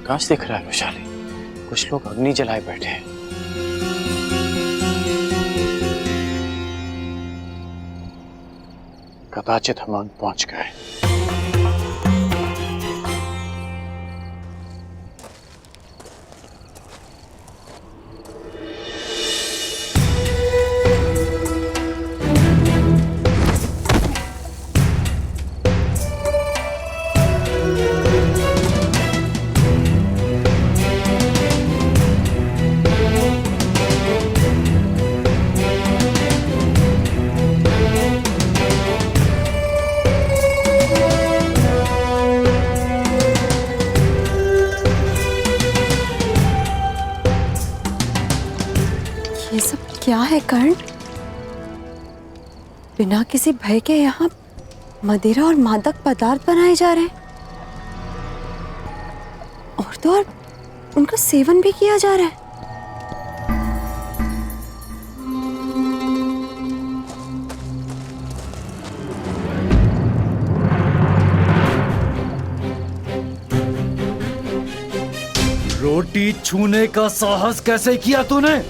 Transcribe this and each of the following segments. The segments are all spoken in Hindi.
प्रकाश दिख रहा है वैशाली। कुछ लोग अग्नि जलाए बैठे हैं। कदाचित हम अंग पहुंच गए। ये सब क्या है कर्ण? बिना किसी भय के यहाँ मदिरा और मादक पदार्थ बनाए जा रहे हैं और तो और उनका सेवन भी किया जा रहा है। रोटी छूने का साहस कैसे किया तूने?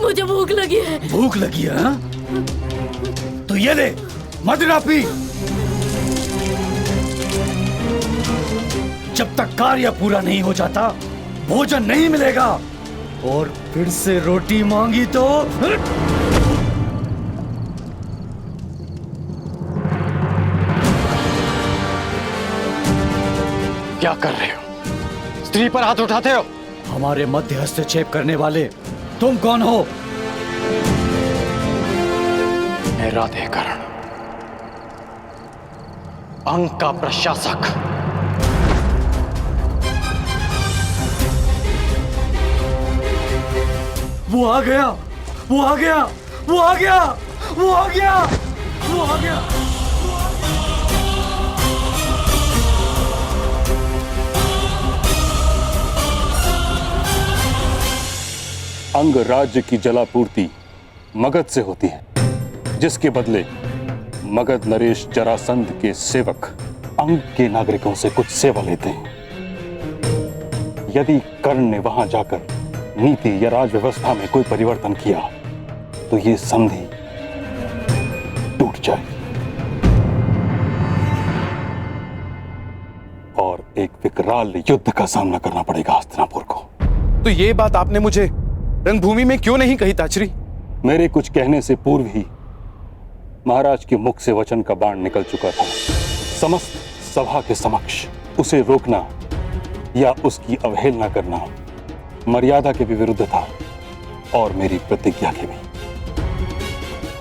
मुझे भूख लगी है। भूख लगी है हाँ? तो ये ले मदिरा पी। जब तक कार्य पूरा नहीं हो जाता भोजन नहीं मिलेगा। और फिर से रोटी मांगी तो क्या कर रहे हो? स्त्री पर हाथ उठाते हो? हमारे मध्य हस्तक्षेप करने वाले तुम कौन हो? मैं राधेकरण, अंग का प्रशासक। वो आ गया, वो आ गया, वो आ गया, वो आ गया, वो आ गया। अंग राज्य की जलापूर्ति मगध से होती है, जिसके बदले मगध नरेश जरासंध के सेवक अंग के नागरिकों से कुछ सेवा लेते हैं। यदि कर्ण ने वहां जाकर नीति या राज व्यवस्था में कोई परिवर्तन किया तो ये संधि टूट जाएगी और एक विकराल युद्ध का सामना करना पड़ेगा हस्तिनापुर को। तो ये बात आपने मुझे रणभूमि में क्यों नहीं कही ताचरी? मेरे कुछ कहने से पूर्व ही महाराज के मुख से वचन का बाण निकल चुका था। समस्त सभा के समक्ष उसे रोकना या उसकी अवहेलना करना मर्यादा के भी विरुद्ध था और मेरी प्रतिज्ञा के भी।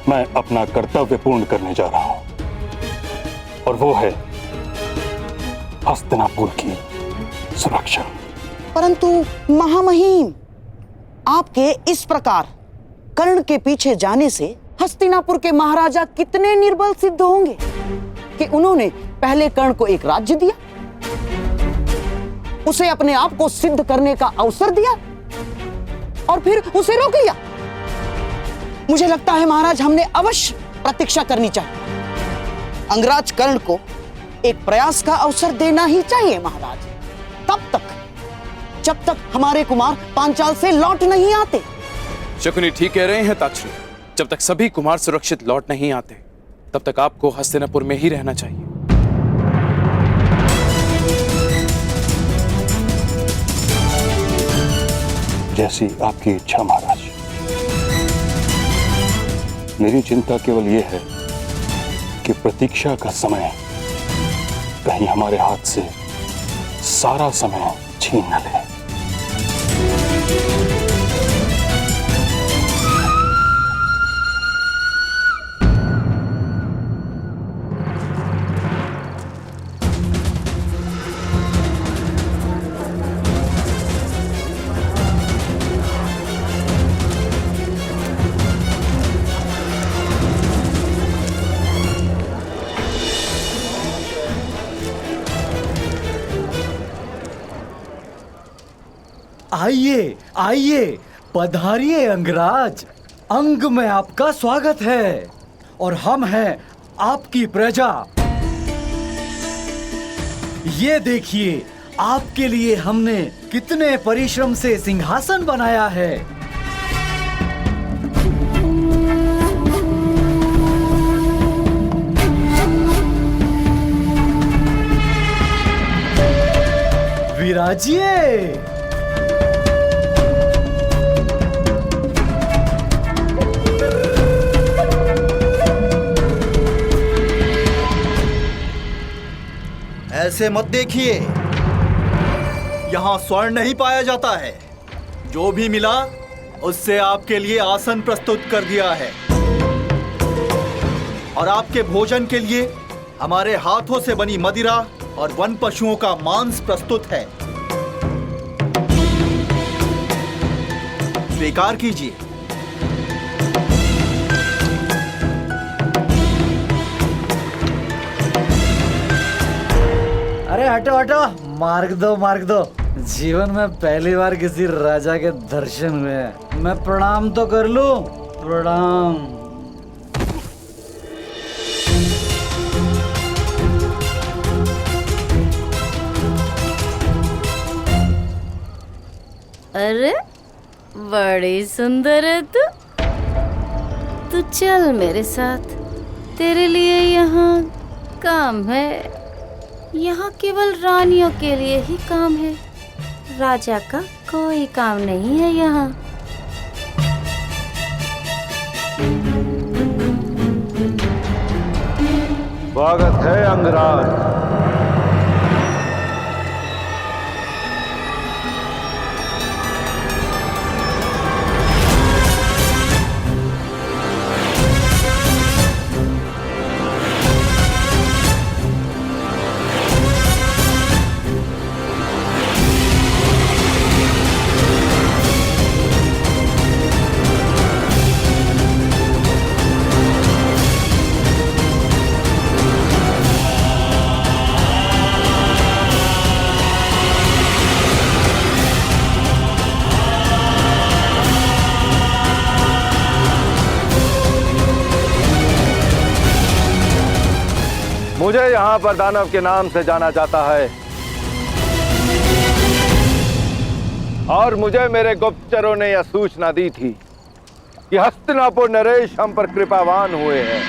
मैं अपना कर्तव्य पूर्ण करने जा रहा हूं और वो है हस्तिनापुर की सुरक्षा। परंतु महामहिम, आपके इस प्रकार कर्ण के पीछे जाने से हस्तिनापुर के महाराजा कितने निर्बल सिद्ध होंगे कि उन्होंने पहले कर्ण को एक राज्य दिया, उसे अपने आप को सिद्ध करने का अवसर दिया और फिर उसे रोक लिया। मुझे लगता है महाराज, हमने अवश्य प्रतीक्षा करनी चाहिए। अंगराज कर्ण को एक प्रयास का अवसर देना ही चाहिए महाराज, तब तक जब तक हमारे कुमार पांचाल से लौट नहीं आते। शकुनी ठीक कह रहे हैं ताचरी। जब तक सभी कुमार सुरक्षित लौट नहीं आते तब तक आपको हस्तिनापुर में ही रहना चाहिए। जैसी आपकी इच्छा महाराज। मेरी चिंता केवल यह है कि प्रतीक्षा का समय कहीं हमारे हाथ से सारा समय छीन न ले। आइए आइए, पधारिए अंगराज। अंग में आपका स्वागत है और हम हैं आपकी प्रजा। ये देखिए, आपके लिए हमने कितने परिश्रम से सिंहासन बनाया है। विराजिए। ऐसे मत देखिए, यहाँ स्वर्ण नहीं पाया जाता है। जो भी मिला उससे आपके लिए आसन प्रस्तुत कर दिया है और आपके भोजन के लिए हमारे हाथों से बनी मदिरा और वन पशुओं का मांस प्रस्तुत है। स्वीकार कीजिए। अरे हटो हटो, मार्ग दो मार्ग दो। जीवन में पहली बार किसी राजा के दर्शन हुए हैं। मैं प्रणाम तो कर लूं। प्रणाम। अरे बड़ी सुंदर है तू। तू चल मेरे साथ, तेरे लिए यहाँ काम है। यहाँ केवल रानियों के लिए ही काम है, राजा का कोई काम नहीं है यहाँ। स्वागत है अंगराज। मुझे यहाँ पर दानव के नाम से जाना जाता है और मुझे मेरे गुप्तचरों ने यह सूचना दी थी कि हस्तिनापुर नरेश हम पर कृपावान हुए हैं।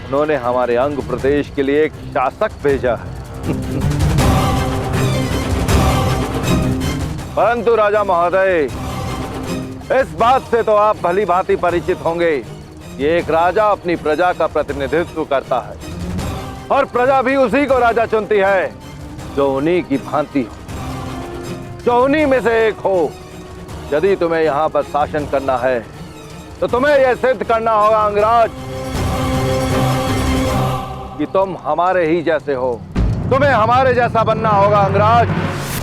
उन्होंने हमारे अंग प्रदेश के लिए एक शासक भेजा है। परंतु राजा महोदय, इस बात से तो आप भली भांति परिचित होंगे। ये एक राजा अपनी प्रजा का प्रतिनिधित्व करता है और प्रजा भी उसी को राजा चुनती है जो उन्हीं की भांति हो, जो उन्हीं में से एक हो। यदि तुम्हें यहाँ पर शासन करना है तो तुम्हें यह सिद्ध करना होगा अंगराज कि तुम हमारे ही जैसे हो। तुम्हें हमारे जैसा बनना होगा अंगराज।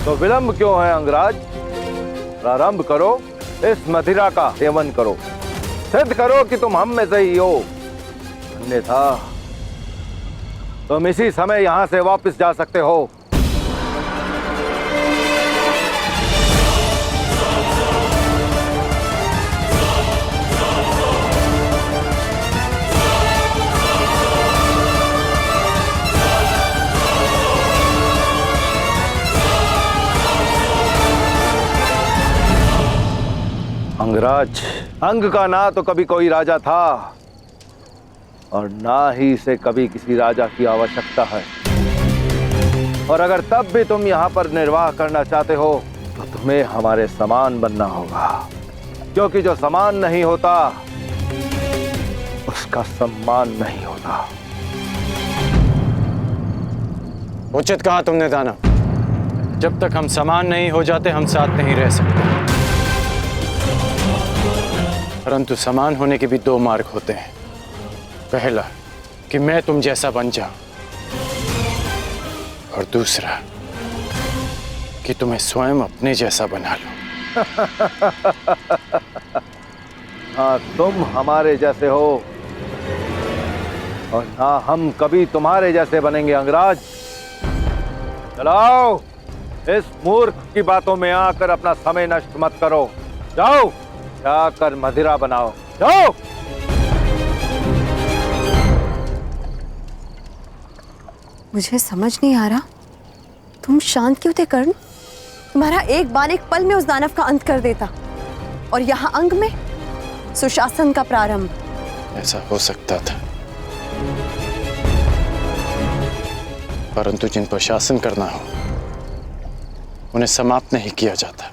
तो विलंब क्यों है अंगराज? प्रारंभ करो, इस मदिरा का सेवन करो, सिद्ध करो कि तुम हम में से ही हो। अन्यथा तुम इसी समय यहां से वापस जा सकते हो। अंगराज, अंग का ना तो कभी कोई राजा था और ना ही इसे कभी किसी राजा की आवश्यकता है। और अगर तब भी तुम यहाँ पर निर्वाह करना चाहते हो तो तुम्हें हमारे समान बनना होगा, क्योंकि जो समान नहीं होता उसका सम्मान नहीं होता। उचित कहा तुमने दानव। जब तक हम समान नहीं हो जाते हम साथ नहीं रह सकते। परंतु समान होने के भी दो मार्ग होते हैं। पहला कि मैं तुम जैसा बन जाऊं और दूसरा कि तुम्हें स्वयं अपने जैसा बना लूं। हाँ, तुम हमारे जैसे हो और ना हम कभी तुम्हारे जैसे बनेंगे अंगराज। चलाओ, इस मूर्ख की बातों में आकर अपना समय नष्ट मत करो। जाओ, जाकर मदिरा बनाओ। जाओ। मुझे समझ नहीं आ रहा, तुम शांत क्यों थे कर्ण? तुम्हारा एक बाण एक पल में उस दानव का अंत कर देता, और यहाँ अंग में सुशासन का प्रारंभ। ऐसा हो सकता था, परंतु जिन पर शासन करना हो उन्हें समाप्त नहीं किया जाता।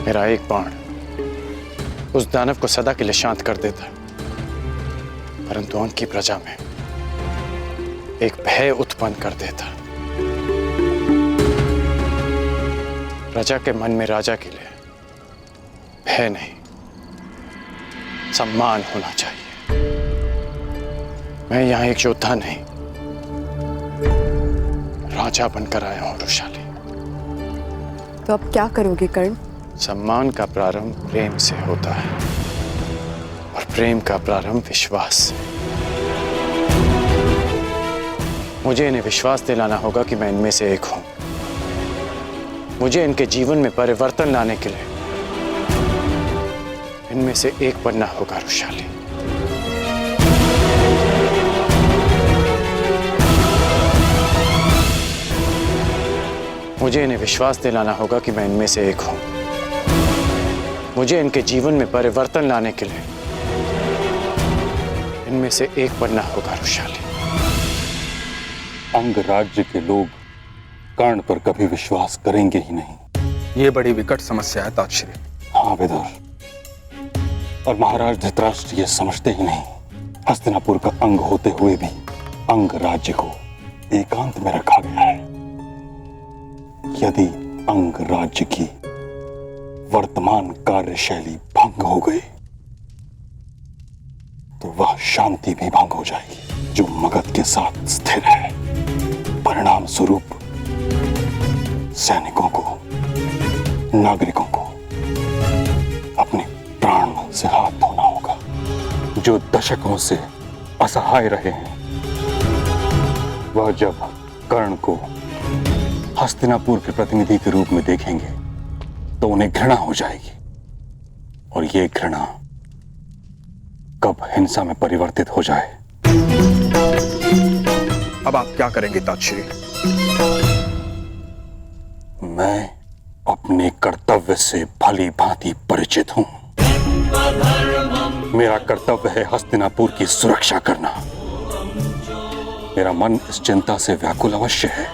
मेरा एक बाण उस दानव को सदा के लिए शांत कर देता, परंतु अंक की प्रजा में एक भय उत्पन्न कर देता। प्रजा के मन में राजा के लिए भय नहीं, सम्मान होना चाहिए। मैं यहां एक योद्धा नहीं, राजा बनकर आया हूं वृषाली। तो अब क्या करोगे कर्ण? सम्मान का प्रारंभ प्रेम से होता है, और प्रेम का प्रारंभ विश्वास से। मुझे इन्हें विश्वास दिलाना होगा कि मैं इनमें से एक हूं। मुझे इनके जीवन में परिवर्तन लाने के लिए इनमें से एक बनना होगा वृषाली। मुझे इन्हें विश्वास दिलाना होगा कि मैं इनमें से एक हूं। मुझे इनके जीवन में परिवर्तन लाने के लिए इनमें से एक बनना होगा वृषाली। अंग राज्य के लोग कर्ण पर कभी विश्वास करेंगे ही नहीं। ये बड़ी विकट समस्या है ताक्षरी। हाँ विदुर, और महाराज धृतराष्ट्र ये समझते ही नहीं, हस्तिनापुर का अंग होते हुए भी अंग राज्य को एकांत में रखा गया है। यदि अंग राज्य की वर्तमान कार्यशैली भंग हो गई तो वह शांति भी भंग हो जाएगी जो मगध के साथ स्थिर है। परिणाम स्वरूप सैनिकों को, नागरिकों को अपने प्राण से हाथ धोना होगा। जो दशकों से असहाय रहे हैं, वह जब कर्ण को हस्तिनापुर के प्रतिनिधि के रूप में देखेंगे तो उन्हें घृणा हो जाएगी, और ये घृणा कब हिंसा में परिवर्तित हो जाए। अब आप क्या करेंगे ताक्षरी? मैं अपने कर्तव्य से भली भांति परिचित हूं। मेरा कर्तव्य है हस्तिनापुर की सुरक्षा करना। मेरा मन इस चिंता से व्याकुल अवश्य है,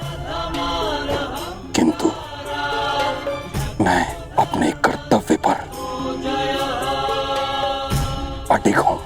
किंतु मैं अपने कर्तव्य पर अडिग हूं।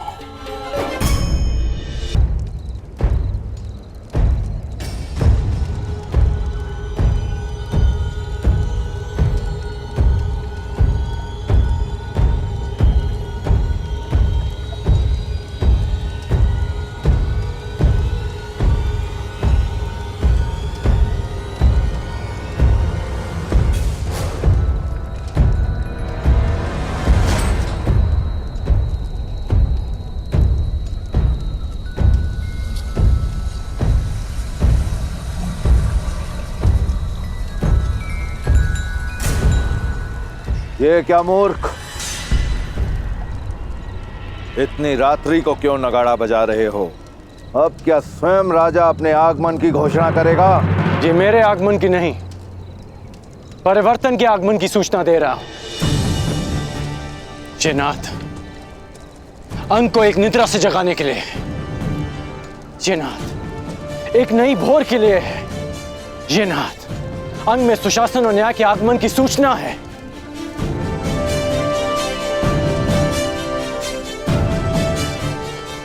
ये क्या मूर्ख, इतनी रात्रि को क्यों नगाड़ा बजा रहे हो? अब क्या स्वयं राजा अपने आगमन की घोषणा करेगा? ये मेरे आगमन की नहीं, परिवर्तन के आगमन की सूचना दे रहा हूं। ये नाथ अंग को एक निद्रा से जगाने के लिए है। ये नाथ एक नई भोर के लिए है। ये नाथ अंग में सुशासन और न्याय के आगमन की सूचना है।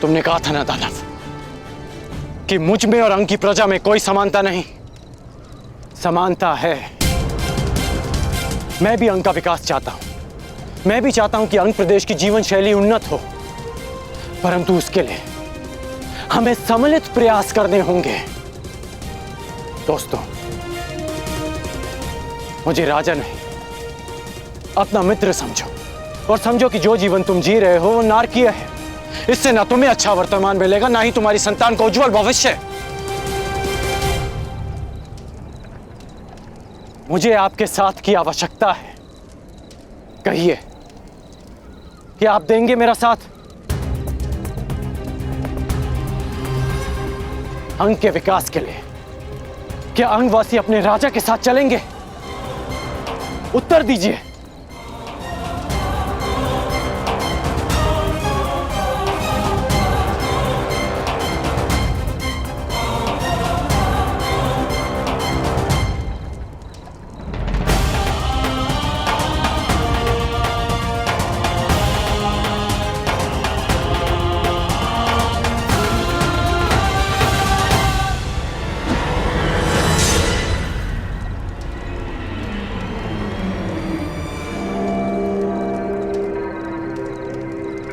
तुमने कहा था ना दानव कि मुझ में और अंग की प्रजा में कोई समानता नहीं। समानता है। मैं भी अंग का विकास चाहता हूं। मैं भी चाहता हूं कि अंग प्रदेश की जीवन शैली उन्नत हो, परंतु उसके लिए हमें सम्मिलित प्रयास करने होंगे। दोस्तों, मुझे राजा नहीं, अपना मित्र समझो, और समझो कि जो जीवन तुम जी रहे हो वो नारकीय है। इससे ना तुम्हें अच्छा वर्तमान मिलेगा, ना ही तुम्हारी संतान को उज्जवल भविष्य। मुझे आपके साथ की आवश्यकता है। कहिए कि आप देंगे मेरा साथ? अंग के विकास के लिए। क्या अंगवासी अपने राजा के साथ चलेंगे? उत्तर दीजिए।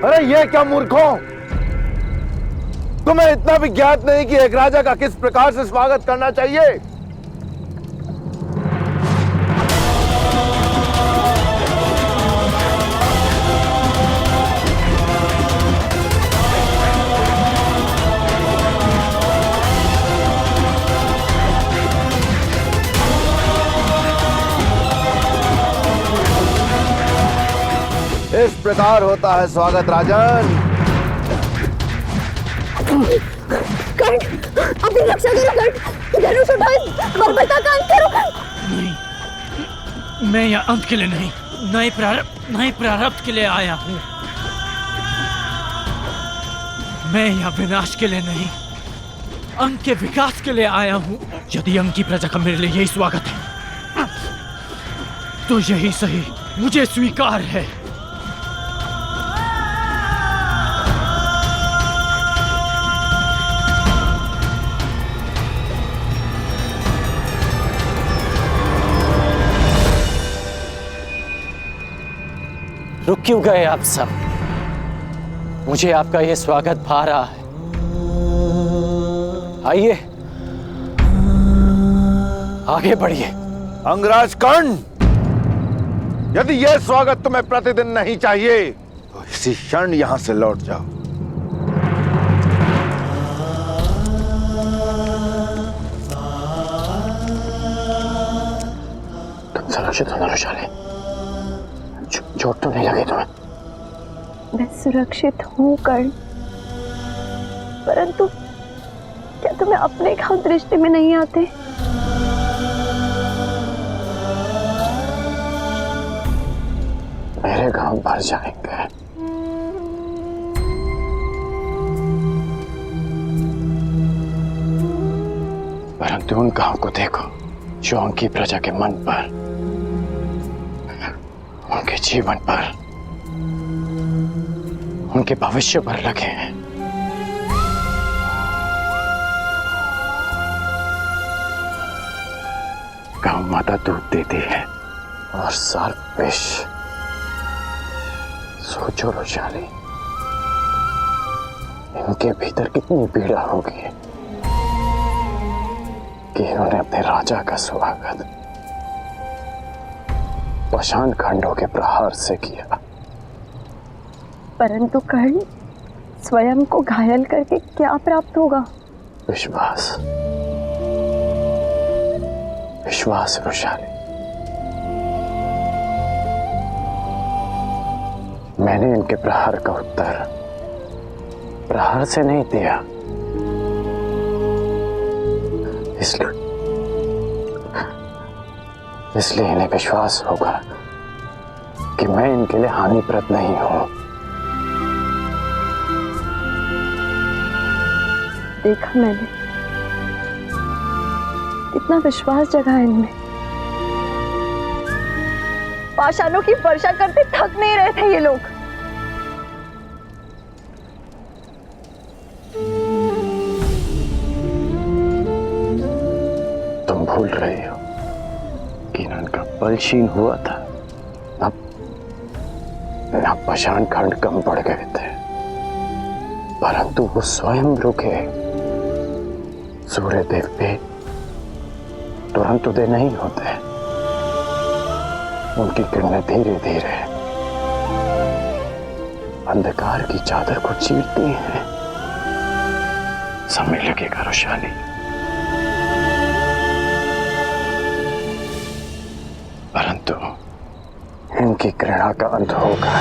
अरे ये क्या मूर्खों, तुम्हें इतना भी ज्ञात नहीं कि एक राजा का किस प्रकार से स्वागत करना चाहिए? इस प्रकार होता है स्वागत राजन। कर्ण, अपनी रक्षा करो कर्ण। धनुष उठाओ, बर्बरता का अंत करो। नहीं, मैं यहाँ अंत के लिए नहीं, नए प्रारब्ध के लिए आया हूँ। मैं यहाँ विनाश के लिए नहीं, अंग के विकास के लिए आया हूँ। यदि अंग की प्रजा का मेरे लिए यही स्वागत है तो यही सही, मुझे स्वीकार है। रुक क्यों गए आप सब? मुझे आपका यह स्वागत भा रहा है। आइए, आगे बढ़िए। अंगराज कर्ण, यदि यह स्वागत तुम्हें प्रतिदिन नहीं चाहिए तो इसी क्षण यहां से लौट जाओ। तुम सुरक्षित हो ना रुशाले? चोट तो नहीं लगी तुम्हें? मैं सुरक्षित हूँ कर्ण, परंतु क्या तुम्हें अपने घाव दृष्टि में नहीं आते? मेरे घाव भर जाएंगे, परंतु उन घाव को देखो जो उनकी प्रजा के मन पर, उनके जीवन पर, उनके भविष्य पर लगे हैं। गौ माता दूध देती है और साल पेश। सोचो रुशाली, इनके भीतर कितनी पीड़ा होगी कि इन्होंने अपने राजा का स्वागत पाषाण खंडों के प्रहार से किया। परंतु कर्ण, स्वयं को घायल करके क्या प्राप्त होगा? विश्वास, विश्वास रुशाली। मैंने इनके प्रहार का उत्तर प्रहार से नहीं दिया, इसलिए इन्हें विश्वास होगा कि मैं इनके लिए हानिप्रद नहीं हूं। देखा मैंने, कितना विश्वास जगा है इनमें। पाषाणों की वर्षा करते थक नहीं रहे थे ये लोग। तुम भूल रहे हो कि इनका बल क्षीण हुआ था, न पाषाण खंड कम पड़ गए थे, परंतु वो स्वयं रुके। सूर्य देव भी तुरंत उदय नहीं होते, उनकी किरणें धीरे धीरे अंधकार की चादर को चीरती हैं। समय लगेगा रुशाली, परंतु इनकी घृणा का अंत होगा।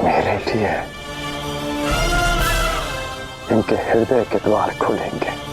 मेरे लिए इनके हृदय के द्वार खुलेंगे।